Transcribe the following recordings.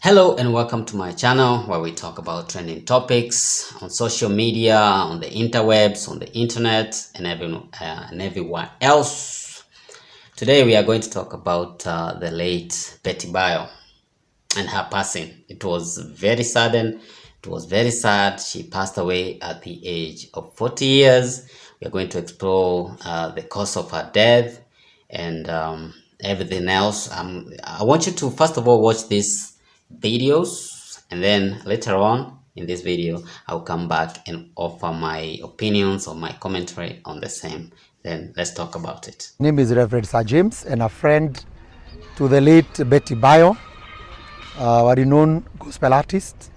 Hello and welcome to my channel where we talk about trending topics on social media, on the interwebs, on the internet, and everywhere else. Today we are going to talk about the late Bayo and her passing. It was very sudden. It was very sad. She passed away at the age of 40 years. We are going to explore the cause of her death and everything else. I want you to first of all watch these videos, and then later on in this video I'll come back and offer my opinions or my commentary on the same. Then let's talk about it. My name is Reverend Sir James and a friend to the late Bayo, a renowned gospel artist,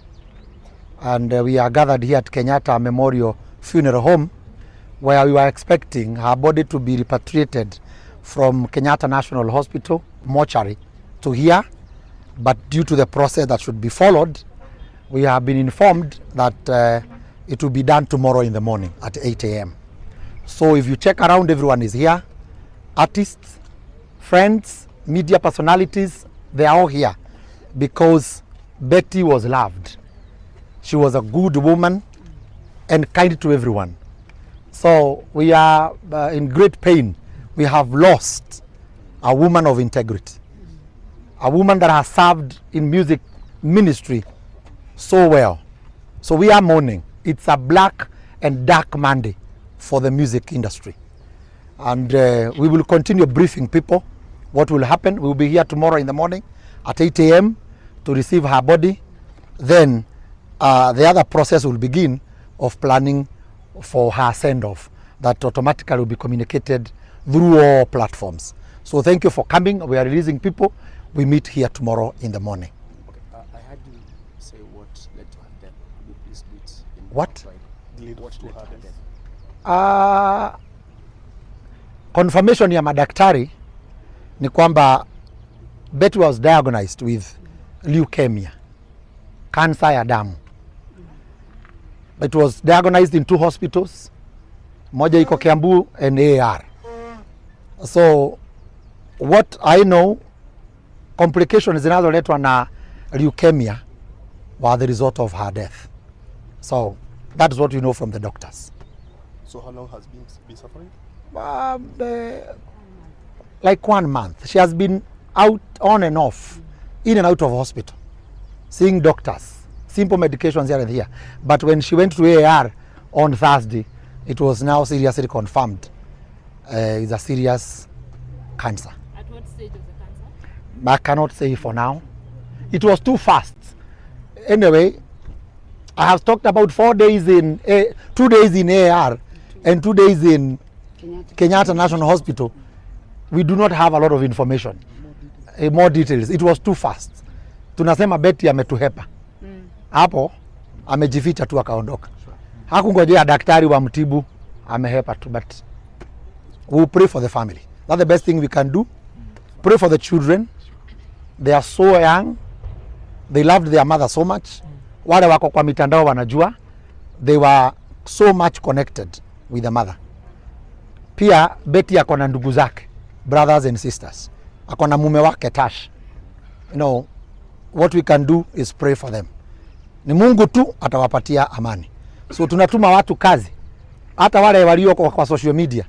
and we are gathered here at Kenyatta Memorial Funeral Home where we were expecting her body to be repatriated from Kenyatta National Hospital mortuary to here, but due to the process that should be followed, we have been informed that it will be done tomorrow in the morning at 8 a.m. So if you check around, everyone is here. Artists, friends, media personalities, they are all here because Betty was loved. She was a good woman and kind to everyone. So we are in great pain. We have lost a woman of integrity, a woman that has served in music ministry so well. So we are mourning. It's a black and dark Monday for the music industry. And we will continue briefing people what will happen. We will be here tomorrow in the morning at 8 a.m. to receive her body. Then the other process will begin of planning for her send-off that automatically will be communicated through all platforms. So thank you for coming. We are releasing people. We meet here tomorrow in the morning. Okay, I heard you say what led to her death. Could you please do it in What? What led to her death? Confirmation ya madaktari ni kwamba Betty was diagnosed with leukemia, cancer ya damu. It was diagnosed in 2 hospitals, moja iko Kiambu and AR. So what I know, complications zinazoletwa na leukemia were the result of her death. So that's what we know from the doctors. So how long has been suffering? Like 1 month. She has been out on and off, in and out of hospital, seeing doctors, simple medications here and here. But when she went to AR on Thursday, it was now seriously confirmed. It's a serious cancer. At what stage of the cancer? I cannot say for now. It was too fast. Anyway, I have talked about 4 days in 2 days in AR and 2 days in Kenyatta National Hospital. We do not have a lot of information, more details. It was too fast. Tunasema Betty ametuhepa. Hapo amejificha tu akaondoka. Hakungojea daktari wa mtibu, amehepa tu. But we will pray for the family. That's the best thing we can do. Pray for the children. They are so young. They loved their mother so much. Wale wako kwa mitandao wanajua. They were so much connected with the mother. Pia Betty ako na ndugu zake, brothers and sisters. Ako na mume wake Tash. You know, what we can do is pray for them. Ni Mungu tu atawapatia amani. So tunatuma watu kazi. Hata wale walio kwa social media.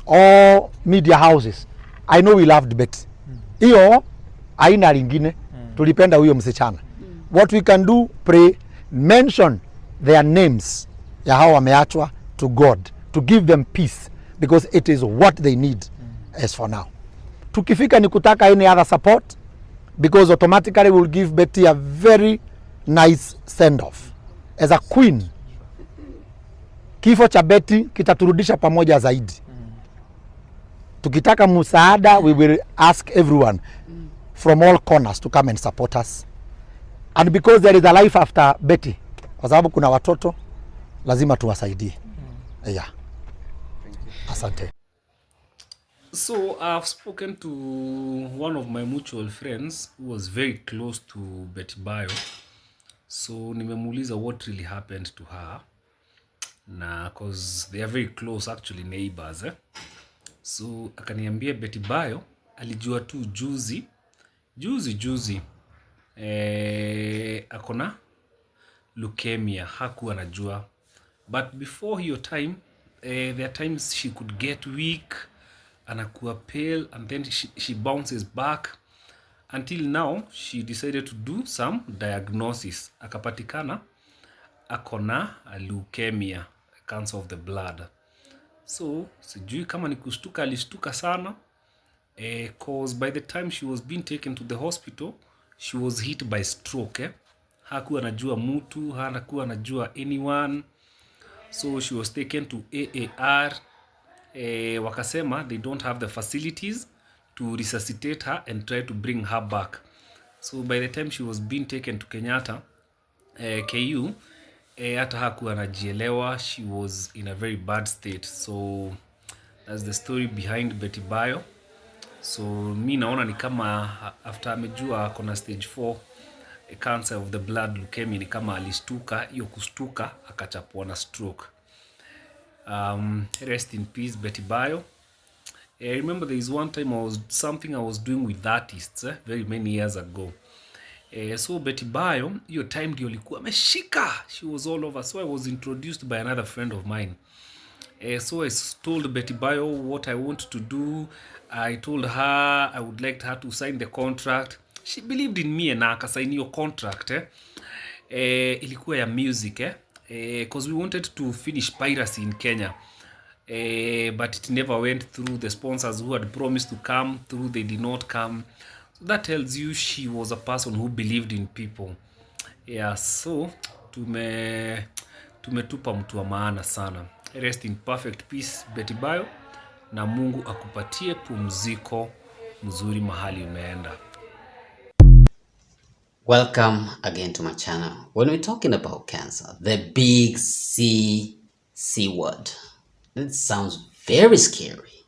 All media houses. I know we loved Betty. Hiyo haina lingine. Tulipenda huyo msichana. What we can do, pray, mention their names ya hao wameachwa to God, to give them peace, because it is what they need as for now. Tukifika ni kutaka any other support, because automatically we'll give Betty a very nice send-off as a queen. Kifo cha Betty kitaturudisha pamoja zaidi. Tukitaka msaada, we will ask everyone from all corners to come and support us. And because there is a life after Betty, kwa sababu kuna watoto, lazima tuwasaidie. Yeah. Asante. So I've spoken to one of my mutual friends who was very close to Bayo. So nimemuuliza what really happened to her. Na cause they are very close, actually neighbors. So akaniambia Bayo alijua tu juzi akona leukemia, hakuwa anajua. But before hiyo time, there are times she could get weak, anakuwa pale, and then she bounces back until now she decided to do some diagnosis, akapatikana akona leukemia, cancer of the blood. So sijui kama ni kushtuka, alishtuka sana cause by the time she was being taken to the hospital she was hit by stroke. Hakuwa anajua mtu, hakuwa anajua anyone, so she was taken to AAR. Wakasema they don't have the facilities to resuscitate her and try to bring her back. So by the time she was being taken to Kenyatta KU, hata hakuwa anajielewa, she was in a very bad state. So that's the story behind Betty Bayo. So mi naona ni kama after amejua kona stage 4 cancer of the blood leukemia, ni kama alistuka, hiyo kustuka akachapwa na stroke. Rest in peace Betty Bayo. I remember there is one time I was doing with artists very many years ago. So Betty Bayo, hiyo time ndio alikuwa ameshika, she was all over. So I was introduced by another friend of mine. So I told Betty Bayo what I want to do. I told her I would like her to sign the contract. She believed in me na akasign hiyo contract. Ilikuwa ya music because we wanted to finish piracy in Kenya. But it never went through. The sponsors who had promised to come through, they did not come. So that tells you she was a person who believed in people. Yeah, so tumetupa mtu wa maana sana. Rest in perfect peace Betty Bayo, na Mungu akupatie pumziko mzuri mahali umeenda. Welcome again to my channel. When we're talking about cancer, the big C word, it sounds very scary.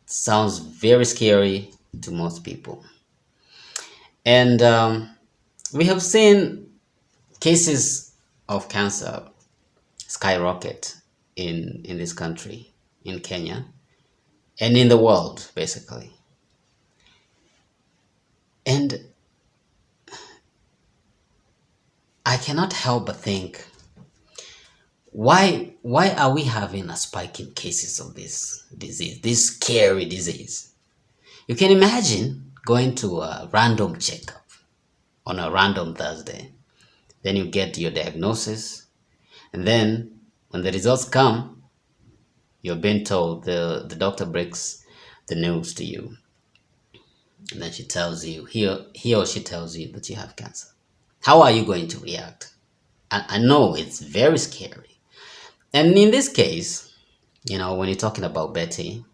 It sounds very scary to most people. And we have seen cases of cancer skyrocket in this country, in Kenya, and in the world, basically. And I cannot help but think, why are we having a spike in cases of this disease, this scary disease? You can imagine going to a random checkup on a random Thursday. Then you get your diagnosis, and then when the results come, you're being told, the doctor breaks the news to you, and then she tells you, he or she tells you that you have cancer. How are you going to react? I know it's very scary. And in this case, you know, when you're talking about Betty,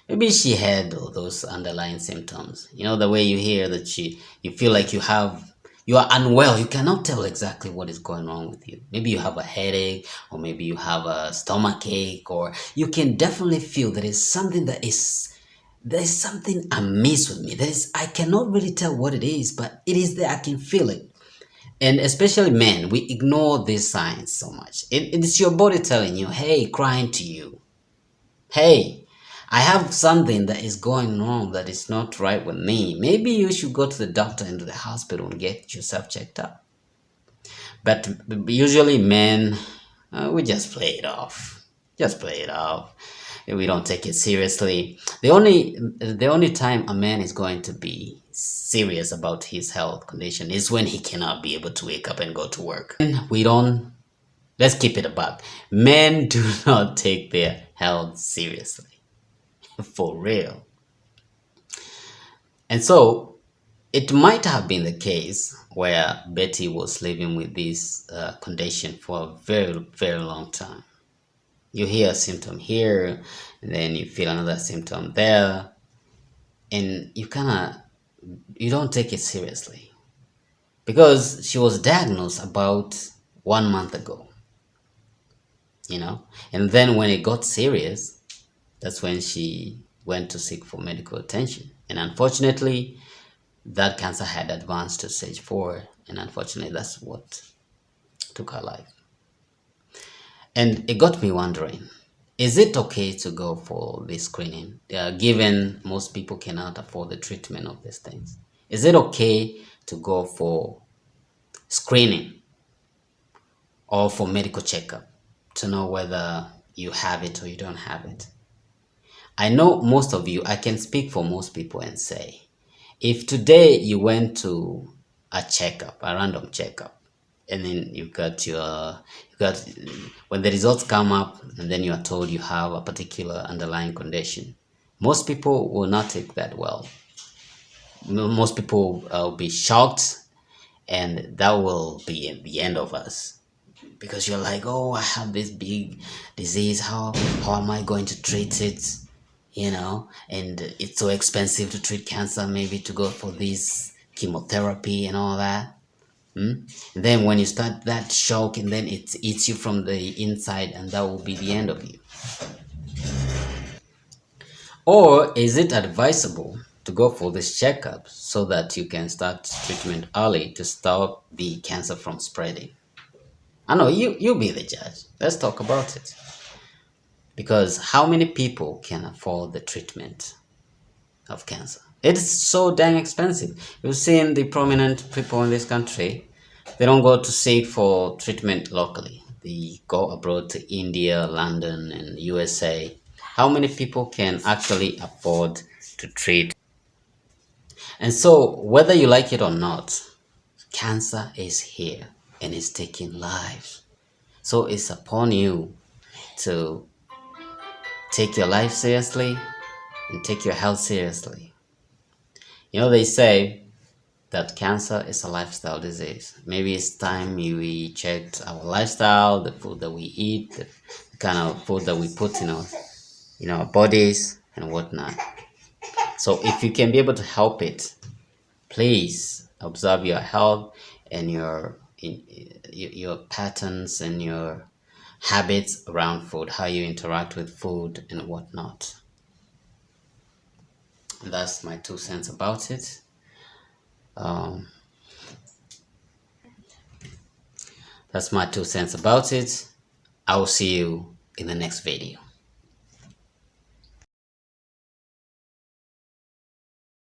maybe she had all those underlying symptoms. You know, the way you hear that you feel like you are unwell. You cannot tell exactly what is going on with you. Maybe you have a headache, or maybe you have a stomach ache, or you can definitely feel there is something amiss with me. I cannot really tell what it is, but it is there. I can feel it. And especially men, we ignore these signs so much. It's your body telling you, hey, crying to you, hey, I have something that is going wrong, that is not right with me. Maybe you should go to the doctor and to the hospital and get yourself checked up. But usually men, we just play it off. Just play it off. We don't take it seriously. The only time a man is going to be serious about his health condition is when he cannot be able to wake up and go to work. And let's keep it a buck. Men do not take their health seriously. For real. And so it might have been the case where Betty was living with this condition for a very, very long time. You hear a symptom here, and then you feel another symptom there, and you don't take it seriously, because she was diagnosed about 1 month ago, you know. And then when it got serious, that's when she went to seek for medical attention. And unfortunately, that cancer had advanced to stage 4, and unfortunately that's what took her life. And it got me wondering, is it okay to go for this screening, given most people cannot afford the treatment of these things? Is it okay to go for screening or for medical checkup to know whether you have it or you don't have it. I know most of you, I can speak for most people and say, if today you went to a checkup, a random checkup, and then when the results come up and then you are told you have a particular underlying condition, most people will not take that well. Most people will be shocked, and that will be the end of us, because you're like, oh, I have this big disease, how am I going to treat it, and it's so expensive to treat cancer, maybe to go for this chemotherapy and all that. And then when you start that shock, and then it eats you from the inside, and that will be the end of you. Or is it advisable to go for this checkup so that you can start treatment early to stop the cancer from spreading? I know you be the judge. Let's talk about it. Because how many people can afford the treatment of cancer? It's so dang expensive. You've seen the prominent people in this country, they don't go to seek for treatment locally. They go abroad to India, London, and USA. How many people can actually afford to treat? And so, whether you like it or not, cancer is here and it's taking lives. So it's upon you to take your life seriously and take your health seriously. They say that cancer is a lifestyle disease. Maybe it's time we checked our lifestyle, the food that we eat, the kind of food that we put in our bodies and whatnot. So if you can be able to help it, please observe your health and your patterns and your habits around food, how you interact with food and whatnot. That's my 2 cents about it. That's my 2 cents about it. I will see you in the next video.